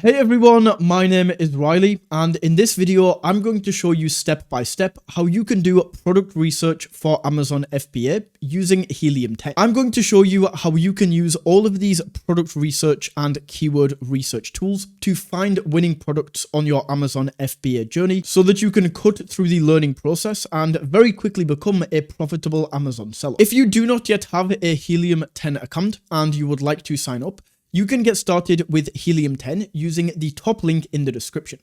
Hey everyone, my name is Riley, and in this video, I'm going to show you step by step how you can do product research for Amazon FBA using Helium 10. I'm going to show you how you can use all of these product research and keyword research tools to find winning products on your Amazon FBA journey so that you can cut through the learning process and very quickly become a profitable Amazon seller. If you do not yet have a Helium 10 account and you would like to sign up, you can get started with Helium 10 using the top link in the description.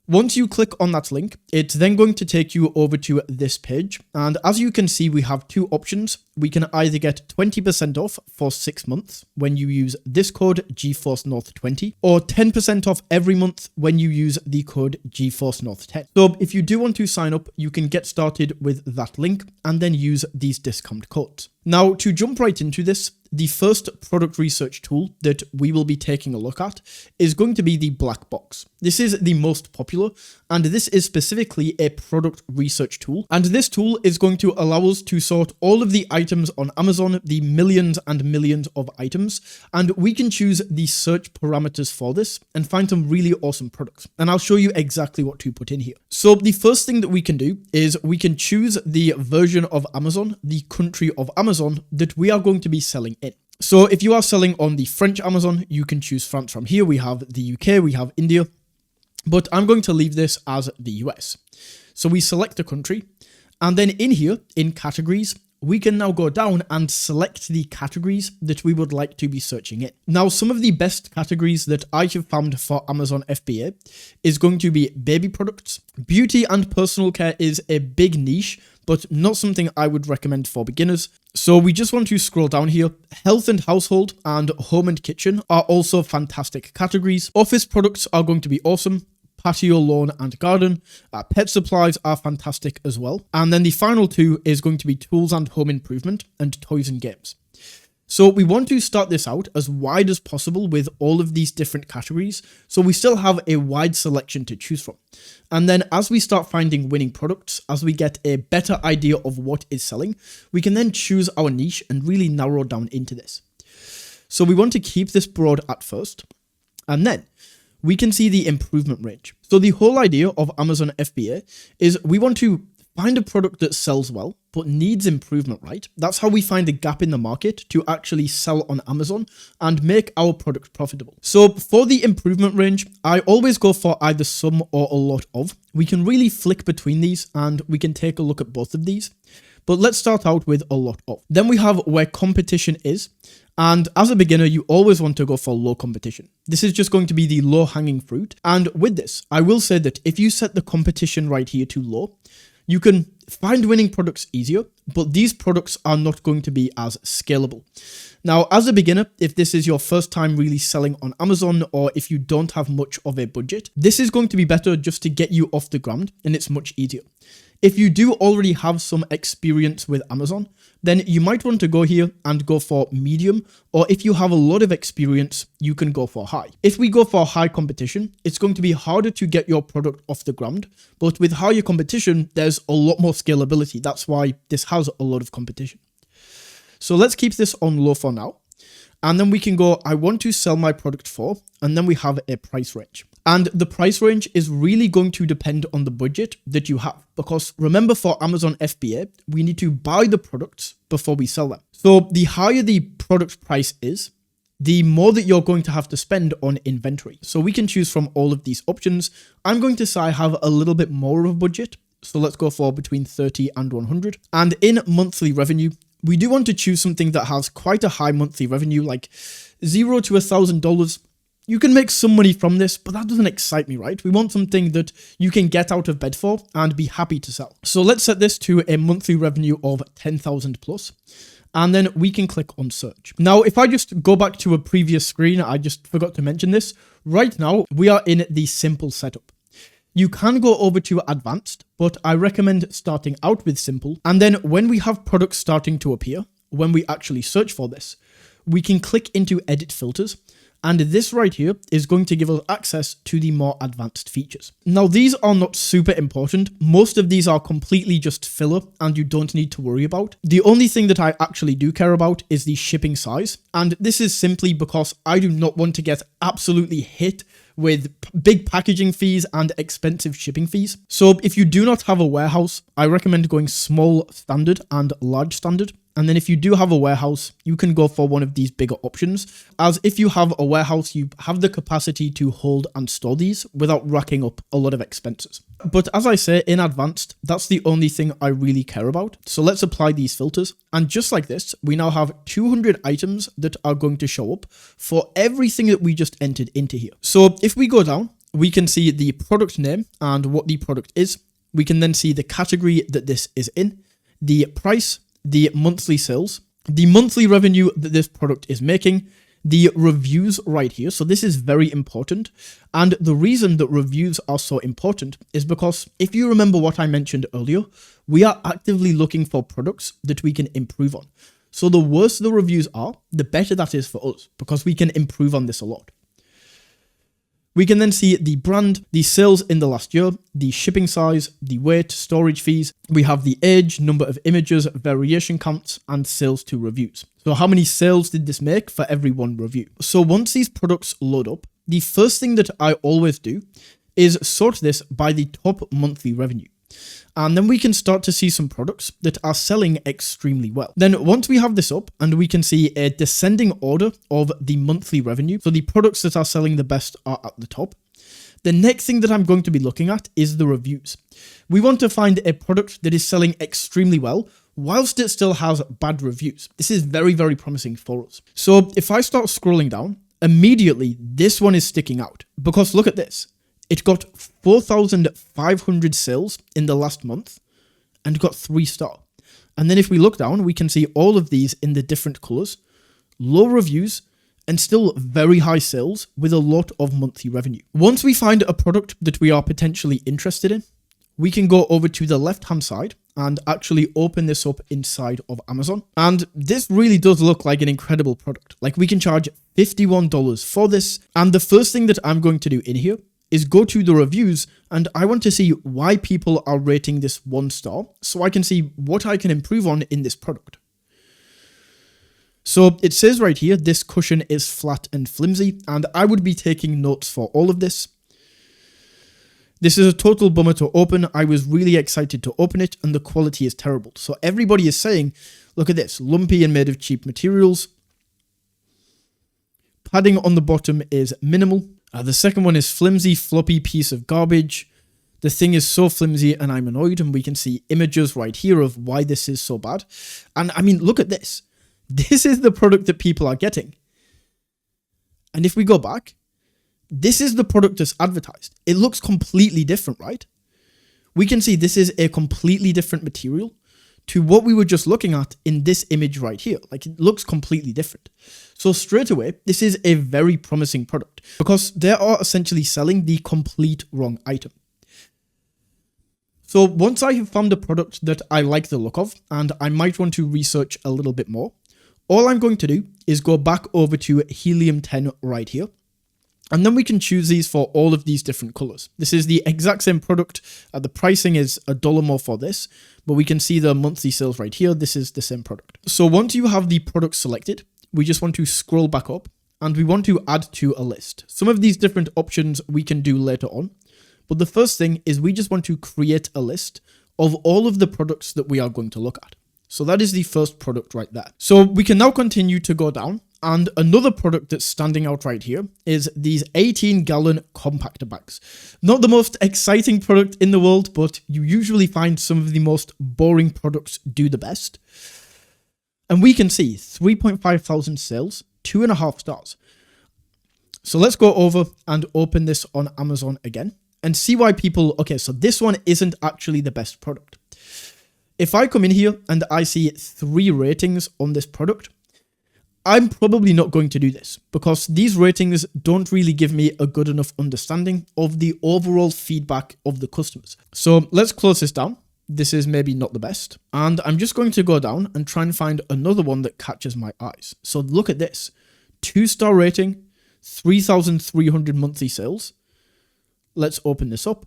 Once you click on that link, it's then going to take you over to this page. And as you can see, we have two options. We can either get 20% off for 6 months when you use this code GeForce North 20, or 10% off every month when you use the code GeForce North 10. So if you do want to sign up, you can get started with that link and then use these discount codes. Now, to jump right into this, the first product research tool that we will be taking a look at is going to be the black box. This is the most popular, and this is specifically a product research tool. And this tool is going to allow us to sort all of the items on Amazon, the millions and millions of items, and we can choose the search parameters for this and find some really awesome products. And I'll show you exactly what to put in here. So the first thing that we can do is we can choose the version of Amazon, the country of Amazon that we are going to be selling in. So if you are selling on the French Amazon, you can choose France from here. We have the UK, we have India, but I'm going to leave this as the US. So we select a country, and then in here, in categories, we can now go down and select the categories that we would like to be searching in. Now, some of the best categories that I have found for Amazon FBA is going to be baby products. Beauty and personal care is a big niche, but not something I would recommend for beginners. So we just want to scroll down here. Health and household and home and kitchen are also fantastic categories. Office products are going to be awesome. Patio, lawn and garden. Pet supplies are fantastic as well. And then the final two is going to be tools and home improvement and toys and games. So we want to start this out as wide as possible with all of these different categories, so we still have a wide selection to choose from. And then as we start finding winning products, as we get a better idea of what is selling, we can then choose our niche and really narrow down into this. So we want to keep this broad at first, and then we can see the improvement range. So the whole idea of Amazon FBA is we want to find a product that sells well, but needs improvement, right? That's how we find a gap in the market to actually sell on Amazon and make our product profitable. So for the improvement range, I always go for either some or a lot of. We can really flick between these and we can take a look at both of these. But let's start out with a lot of. Then we have where competition is. And as a beginner, you always want to go for low competition. This is just going to be the low hanging fruit. And with this, I will say that if you set the competition right here to low, you can find winning products easier, but these products are not going to be as scalable. Now, as a beginner, if this is your first time really selling on Amazon, or if you don't have much of a budget, this is going to be better just to get you off the ground, and it's much easier. If you do already have some experience with Amazon, then you might want to go here and go for medium, or if you have a lot of experience, you can go for high. If we go for high competition, it's going to be harder to get your product off the ground, but with higher competition, there's a lot more scalability. That's why this has a lot of competition. So let's keep this on low for now. And then we can go, I want to sell my product for, and then we have a price range. And the price range is really going to depend on the budget that you have. Because remember, for Amazon FBA, we need to buy the products before we sell them. So the higher the product price is, the more that you're going to have to spend on inventory. So we can choose from all of these options. I'm going to say I have a little bit more of a budget. So let's go for between 30 and 100. And in monthly revenue, we do want to choose something that has quite a high monthly revenue, like $0 to $1,000. You can make some money from this, but that doesn't excite me, right? We want something that you can get out of bed for and be happy to sell. So let's set this to a monthly revenue of 10,000 plus. And then we can click on search. Now, if I just go back to a previous screen, I just forgot to mention this. Right now, we are in the simple setup. You can go over to advanced, but I recommend starting out with simple. And then when we have products starting to appear, when we actually search for this, we can click into edit filters. And this right here is going to give us access to the more advanced features. Now, these are not super important. Most of these are completely just filler and you don't need to worry about. The only thing that I actually do care about is the shipping size. And this is simply because I do not want to get absolutely hit with big packaging fees and expensive shipping fees. So if you do not have a warehouse, I recommend going small standard and large standard. And then if you do have a warehouse, you can go for one of these bigger options, as if you have a warehouse, you have the capacity to hold and store these without racking up a lot of expenses. But as I say, in advanced, that's the only thing I really care about. So let's apply these filters. And just like this, we now have 200 items that are going to show up for everything that we just entered into here. So if we go down, we can see the product name and what the product is. We can then see the category that this is in, the price, the monthly sales, the monthly revenue that this product is making, the reviews right here. So this is very important. And the reason that reviews are so important is because if you remember what I mentioned earlier, we are actively looking for products that we can improve on. So the worse the reviews are, the better that is for us because we can improve on this a lot. We can then see the brand, the sales in the last year, the shipping size, the weight, storage fees. We have the age, number of images, variation counts, and sales to reviews. So how many sales did this make for every one review? So once these products load up, the first thing that I always do is sort this by the top monthly revenue. And then we can start to see some products that are selling extremely well. Then once we have this up and we can see a descending order of the monthly revenue, so the products that are selling the best are at the top, the next thing that I'm going to be looking at is the reviews. We want to find a product that is selling extremely well whilst it still has bad reviews. This is very, very promising for us. So if I start scrolling down, immediately this one is sticking out because look at this. It got 4,500 sales in the last month and got 3-star. And then if we look down, we can see all of these in the different colors, low reviews, and still very high sales with a lot of monthly revenue. Once we find a product that we are potentially interested in, we can go over to the left-hand side and actually open this up inside of Amazon. And this really does look like an incredible product. Like we can charge $51 for this. And the first thing that I'm going to do in here is go to the reviews and I want to see why people are rating this 1-star so I can see what I can improve on in this product. So it says right here, this cushion is flat and flimsy, and I would be taking notes for all of this. This is a total bummer to open. I was really excited to open it and the quality is terrible. So everybody is saying, look at this, lumpy and made of cheap materials. Padding on the bottom is minimal. The second one is flimsy, floppy piece of garbage. The thing is so flimsy and I'm annoyed, and we can see images right here of why this is so bad. And I mean, look at this. This is the product that people are getting. And if we go back, this is the product that's advertised. It looks completely different, right? We can see this is a completely different material to what we were just looking at in this image right here. Like it looks completely different. So straight away, this is a very promising product because they are essentially selling the complete wrong item. So once I have found a product that I like the look of and I might want to research a little bit more, all I'm going to do is go back over to Helium 10 right here. And then we can choose these for all of these different colors. This is the exact same product. The pricing is $1 more for this, but we can see the monthly sales right here. This is the same product. So once you have the product selected, we just want to scroll back up and we want to add to a list. Some of these different options we can do later on. But the first thing is we just want to create a list of all of the products that we are going to look at. So that is the first product right there. So we can now continue to go down. And another product that's standing out right here is these 18-gallon compactor bags. Not the most exciting product in the world, but you usually find some of the most boring products do the best. And we can see 3.5 thousand sales, 2.5 stars. So let's go over and open this on Amazon again and see why people, okay, so this one isn't actually the best product. If I come in here and I see 3 ratings on this product, I'm probably not going to do this because these ratings don't really give me a good enough understanding of the overall feedback of the customers. So let's close this down. This is maybe not the best. And I'm just going to go down and try and find another one that catches my eyes. So look at this. 2-star rating, 3,300 monthly sales. Let's open this up.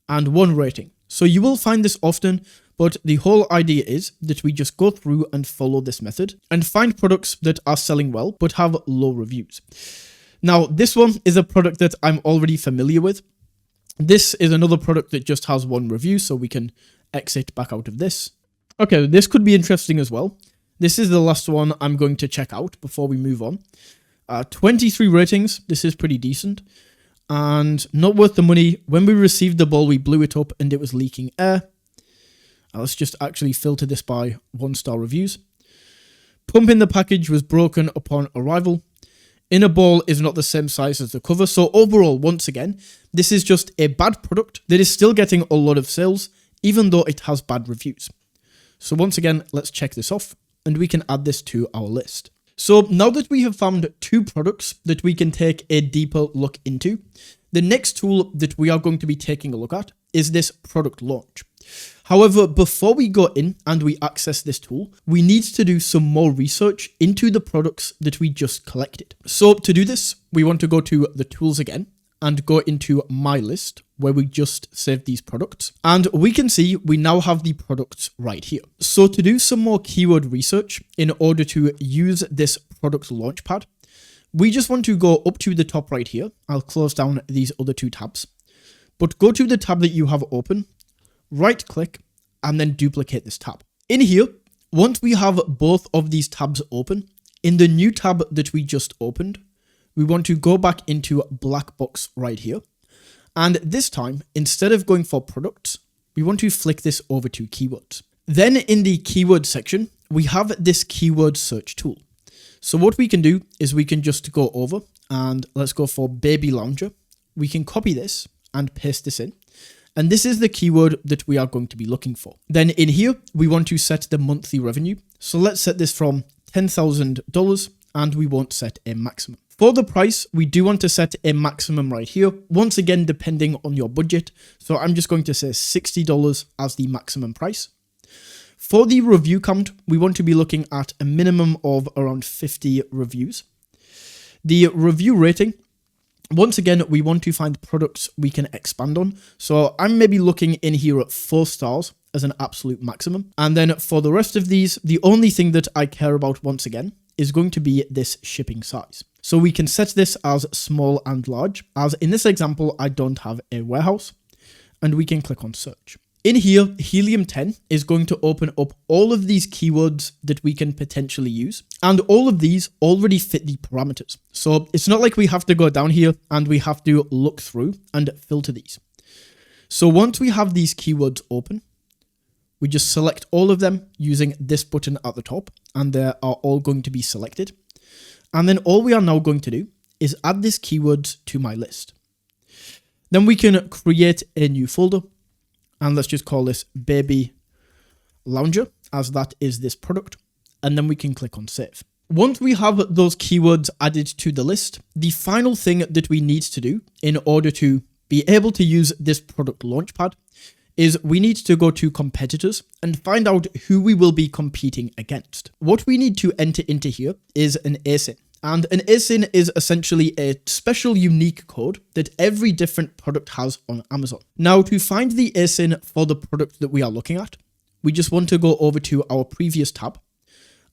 And 1 rating. So you will find this often, but the whole idea is that we just go through and follow this method and find products that are selling well but have low reviews. Now, this one is a product that I'm already familiar with. This is another product that just has 1 review, so we can exit back out of this. Okay, this could be interesting as well. This is the last one I'm going to check out before we move on. 23 ratings. This is pretty decent. And not worth the money. When we received the ball, we blew it up and it was leaking air. Let's just actually filter this by 1-star reviews. Pump in the package was broken upon arrival. Inner ball is not the same size as the cover. So overall, once again, this is just a bad product that is still getting a lot of sales, even though it has bad reviews. So once again, let's check this off and we can add this to our list. So now that we have found 2 products that we can take a deeper look into, the next tool that we are going to be taking a look at is this product launch. However, before we go in and we access this tool, we need to do some more research into the products that we just collected. So to do this, we want to go to the tools again and go into my list where we just saved these products. And we can see we now have the products right here. So to do some more keyword research in order to use this product launchpad, we just want to go up to the top right here. I'll close down these other 2 tabs, but go to the tab that you have open, right click, and then duplicate this tab. In here, once we have both of these tabs open, in the new tab that we just opened, we want to go back into black box right here. And this time, instead of going for products, we want to flick this over to keywords. Then in the keyword section, we have this keyword search tool. So what we can do is we can just go over and let's go for baby lounger. We can copy this and paste this in. And this is the keyword that we are going to be looking for. Then in here, we want to set the monthly revenue. So let's set this from $10,000 and we won't set a maximum. For the price, we do want to set a maximum right here, once again, depending on your budget. So I'm just going to say $60 as the maximum price. For the review count, we want to be looking at a minimum of around 50 reviews. The review rating, once again, we want to find products we can expand on. So I'm maybe looking in here at 4 stars as an absolute maximum. And then for the rest of these, the only thing that I care about once again is going to be this shipping size. So we can set this as small and large, as in this example, I don't have a warehouse, and we can click on search. In here, Helium 10 is going to open up all of these keywords that we can potentially use, and all of these already fit the parameters. So it's not like we have to go down here and we have to look through and filter these. So once we have these keywords open, we just select all of them using this button at the top, and they are all going to be selected. And then all we are now going to do is add this keyword to my list. Then we can create a new folder, and let's just call this baby lounger, as that is this product. And then we can click on save. Once we have those keywords added to the list, the final thing that we need to do in order to be able to use this product launchpad is we need to go to competitors and find out who we will be competing against. What we need to enter into here is an ASIN. And an ASIN is essentially a special unique code that every different product has on Amazon. Now, to find the ASIN for the product that we are looking at, we just want to go over to our previous tab.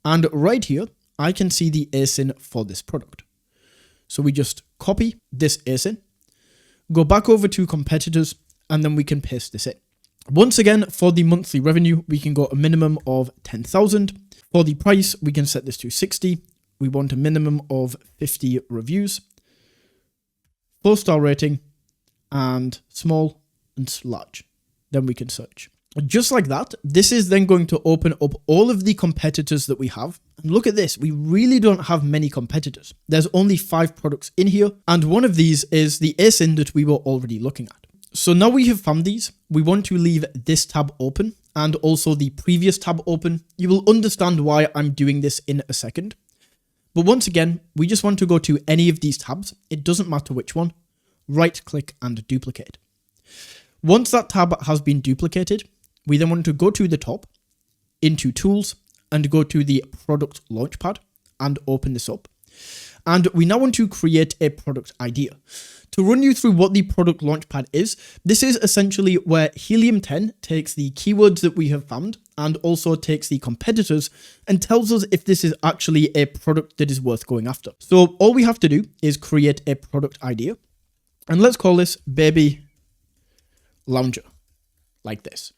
And right here, I can see the ASIN for this product. So we just copy this ASIN, go back over to competitors, and then we can paste this in. Once again, for the monthly revenue, we can go a minimum of 10,000. For the price, we can set this to 60. We want a minimum of 50 reviews, 4-star rating, and small and large. Then we can search. Just like that, this is then going to open up all of the competitors that we have. And look at this, we really don't have many competitors. There's only 5 products in here, and one of these is the ASIN that we were already looking at. So now we have found these, we want to leave this tab open and also the previous tab open. You will understand why I'm doing this in a second. But once again, we just want to go to any of these tabs. It doesn't matter which one. Right click and duplicate. Once that tab has been duplicated, we then want to go to the top, into tools, and go to the product launchpad and open this up. And we now want to create a product idea. To run you through what the product launchpad is, this is essentially where Helium 10 takes the keywords that we have found and also takes the competitors and tells us if this is actually a product that is worth going after. So all we have to do is create a product idea, and let's call this Baby Lounger, like this.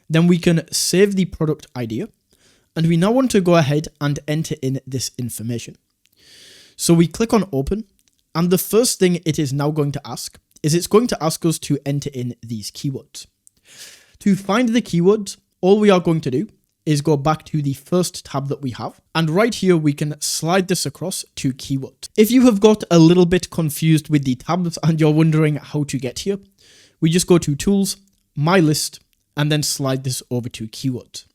Then we can save the product idea, and we now want to go ahead and enter in this information. So we click on open, and the first thing it is now going to ask is it's going to ask us to enter in these keywords. To find the keywords, all we are going to do is go back to the first tab that we have, and right here we can slide this across to keywords. If you have got a little bit confused with the tabs and you're wondering how to get here, we just go to Tools, My List, and then slide this over to keywords.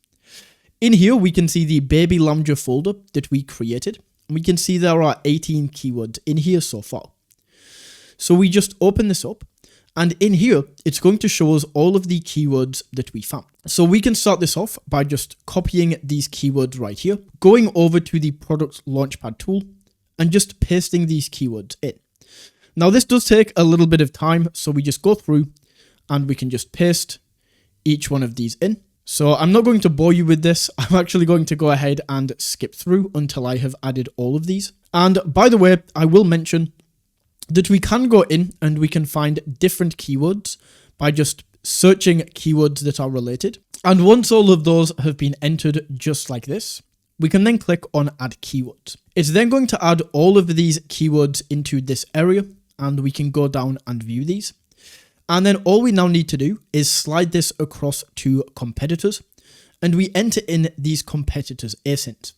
In here we can see the Baby Lounger folder that we created. We can see there are 18 keywords in here so far. So we just open this up, and in here, it's going to show us all of the keywords that we found. So we can start this off by just copying these keywords right here, going over to the product launchpad tool, and just pasting these keywords in. Now this does take a little bit of time, so we just go through and we can just paste each one of these in. So I'm not going to bore you with this. I'm actually going to go ahead and skip through until I have added all of these. And by the way, I will mention that we can go in and we can find different keywords by just searching keywords that are related. And once all of those have been entered just like this, we can then click on add keywords. It's then going to add all of these keywords into this area, and we can go down and view these. And then all we now need to do is slide this across to competitors, and we enter in these competitors' asins.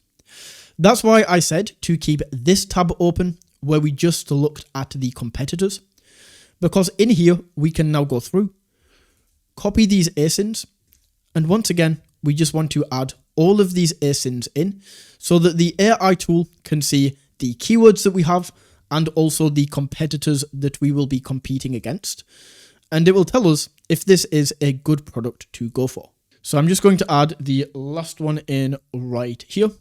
That's why I said to keep this tab open where we just looked at the competitors, because in here we can now go through, copy these asins, and once again, we just want to add all of these asins in so that the AI tool can see the keywords that we have and also the competitors that we will be competing against. And it will tell us if this is a good product to go for. So I'm just going to add the last one in right here.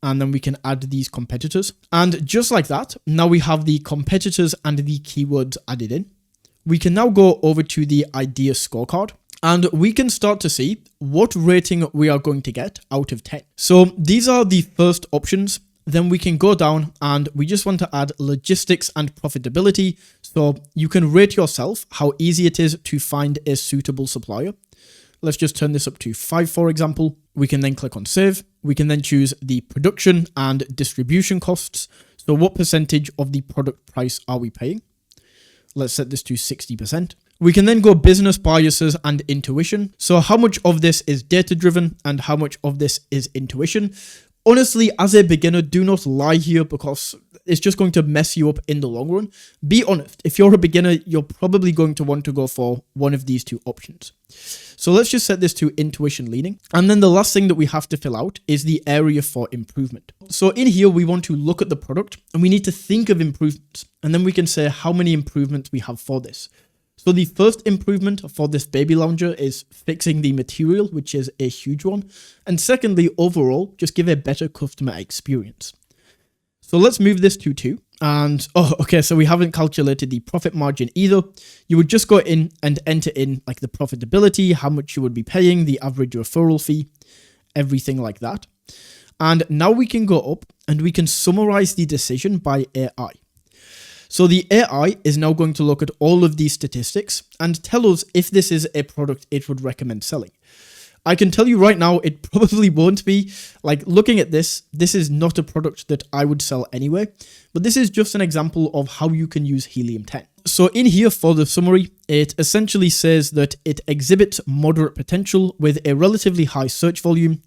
And then we can add these competitors. And just like that, now we have the competitors and the keywords added in. We can now go over to the idea scorecard, and we can start to see what rating we are going to get out of 10. So these are the first options. Then we can go down and we just want to add logistics and profitability. So you can rate yourself how easy it is to find a suitable supplier. Let's just turn this up to 5, for example. We can then click on save. We can then choose the production and distribution costs. So what percentage of the product price are we paying? Let's set this to 60%. We can then go business biases and intuition. So how much of this is data driven and how much of this is intuition? Honestly, as a beginner, do not lie here because it's just going to mess you up in the long run. Be honest, if you're a beginner, you're probably going to want to go for one of these two options. So let's just set this to intuition leaning. And then the last thing that we have to fill out is the area for improvement. So in here, we want to look at the product and we need to think of improvements. And then we can say how many improvements we have for this. So the first improvement for this Baby Lounger is fixing the material, which is a huge one. And secondly, overall, just give a better customer experience. So let's move this to 2. And, so we haven't calculated the profit margin either. You would just go in and enter in like the profitability, how much you would be paying, the average referral fee, everything like that. And now we can go up and we can summarize the decision by AI. So the AI is now going to look at all of these statistics and tell us if this is a product it would recommend selling. I can tell you right now, it probably won't be. Like looking at this, this is not a product that I would sell anyway, but this is just an example of how you can use Helium 10. So in here for the summary, it essentially says that it exhibits moderate potential with a relatively high search volume,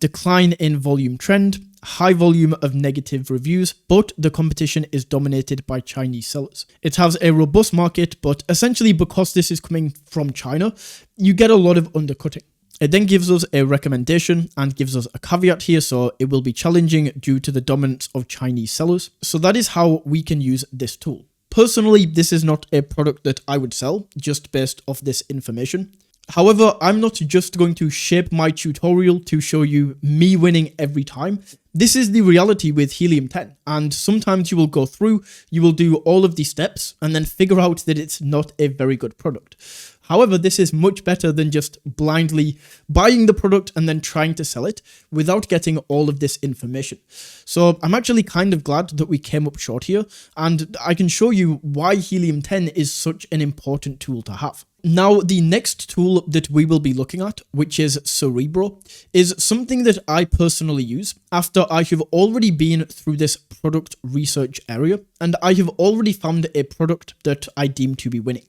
decline in volume trend, high volume of negative reviews, but the competition is dominated by Chinese sellers. It has a robust market, but essentially because this is coming from China, you get a lot of undercutting. It then gives us a recommendation and gives us a caveat here, so it will be challenging due to the dominance of Chinese sellers. So that is how we can use this tool. Personally, this is not a product that I would sell just based off this information. However, I'm not just going to shape my tutorial to show you me winning every time. This is the reality with Helium 10, and sometimes you will go through, you will do all of these steps, and then figure out that it's not a very good product. However, this is much better than just blindly buying the product and then trying to sell it without getting all of this information. So I'm actually kind of glad that we came up short here, and I can show you why Helium 10 is such an important tool to have. Now, the next tool that we will be looking at, which is Cerebro, is something that I personally use after I have already been through this product research area, and I have already found a product that I deem to be winning.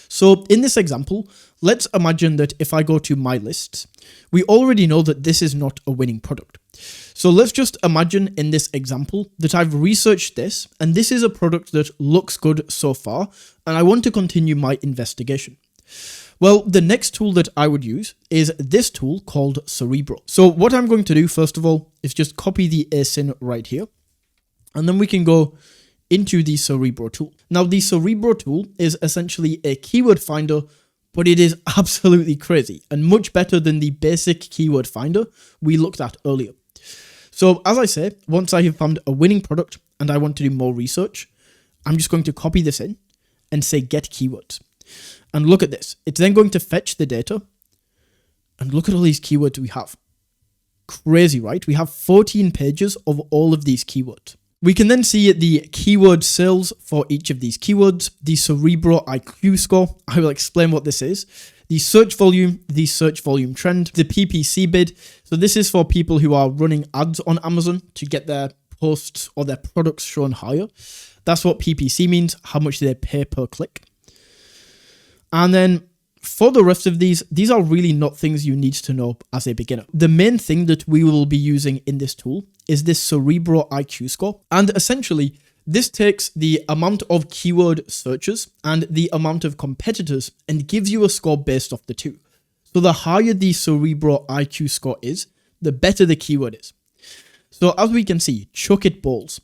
So in this example, let's imagine that if I go to my lists, we already know that this is not a winning product. So let's just imagine in this example that I've researched this, and this is a product that looks good so far, and I want to continue my investigation. Well, the next tool that I would use is this tool called Cerebro. So what I'm going to do, first of all, is just copy the ASIN right here, and then we can go into the Cerebro tool. Now, the Cerebro tool is essentially a keyword finder, but it is absolutely crazy and much better than the basic keyword finder we looked at earlier. So as I say, once I have found a winning product and I want to do more research, I'm just going to copy this in and say get keywords. And look at this. It's then going to fetch the data. And look at all these keywords we have. Crazy, right? We have 14 pages of all of these keywords. We can then see the keyword sales for each of these keywords, the Cerebro IQ score. I will explain what this is. The search volume trend, the PPC bid. So this is for people who are running ads on Amazon to get their posts or their products shown higher. That's what PPC means, how much they pay per click. And then for the rest of these are really not things you need to know as a beginner. The main thing that we will be using in this tool is this Cerebro IQ score. And essentially, this takes the amount of keyword searches and the amount of competitors and gives you a score based off the two. So the higher the Cerebro IQ score is, the better the keyword is. So as we can see, chuck it balls.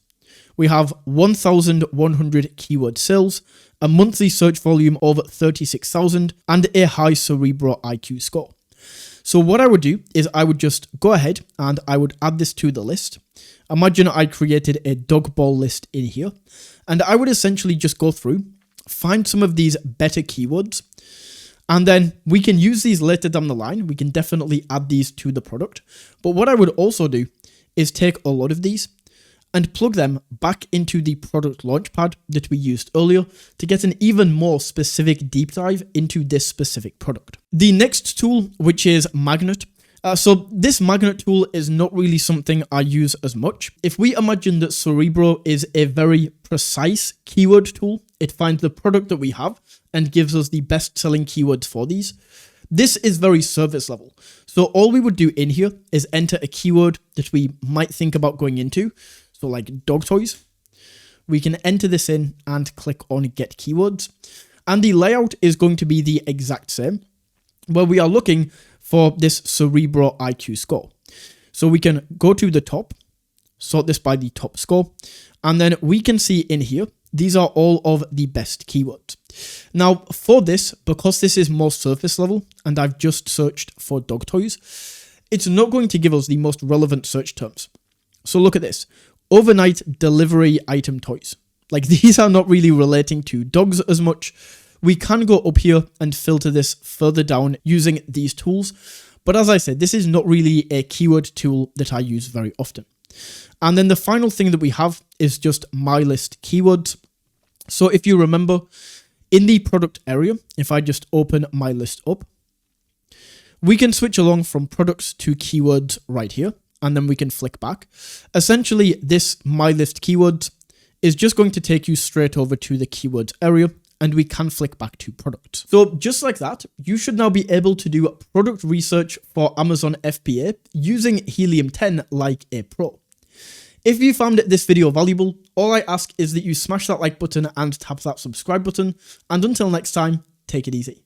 We have 1,100 keyword sales, a monthly search volume of 36,000, and a high Cerebro IQ score. So what I would do is I would just go ahead and I would add this to the list. Imagine I created a dog ball list in here, and I would essentially just go through, find some of these better keywords, and then we can use these later down the line. We can definitely add these to the product. But what I would also do is take a lot of these and plug them back into the product launchpad that we used earlier to get an even more specific deep dive into this specific product. The next tool, which is Magnet. So this Magnet tool is not really something I use as much. If we imagine that Cerebro is a very precise keyword tool, it finds the product that we have and gives us the best selling keywords for these. This is very service level. So all we would do in here is enter a keyword that we might think about going into. So like dog toys, we can enter this in and click on get keywords. And the layout is going to be the exact same, where we are looking for this Cerebro IQ score. So we can go to the top, sort this by the top score, and then we can see in here, these are all of the best keywords. Now for this, because this is more surface level and I've just searched for dog toys, it's not going to give us the most relevant search terms. So look at this. Overnight delivery item toys. Like these are not really relating to dogs as much. We can go up here and filter this further down using these tools. But as I said, this is not really a keyword tool that I use very often. And then the final thing that we have is just my list keywords. So if you remember in the product area, if I just open my list up, we can switch along from products to keywords right here. And then we can flick back. Essentially, this My List Keywords is just going to take you straight over to the keywords area, and we can flick back to products. So just like that, you should now be able to do product research for Amazon FBA using Helium 10 like a pro. If you found this video valuable, all I ask is that you smash that like button and tap that subscribe button. And until next time, take it easy.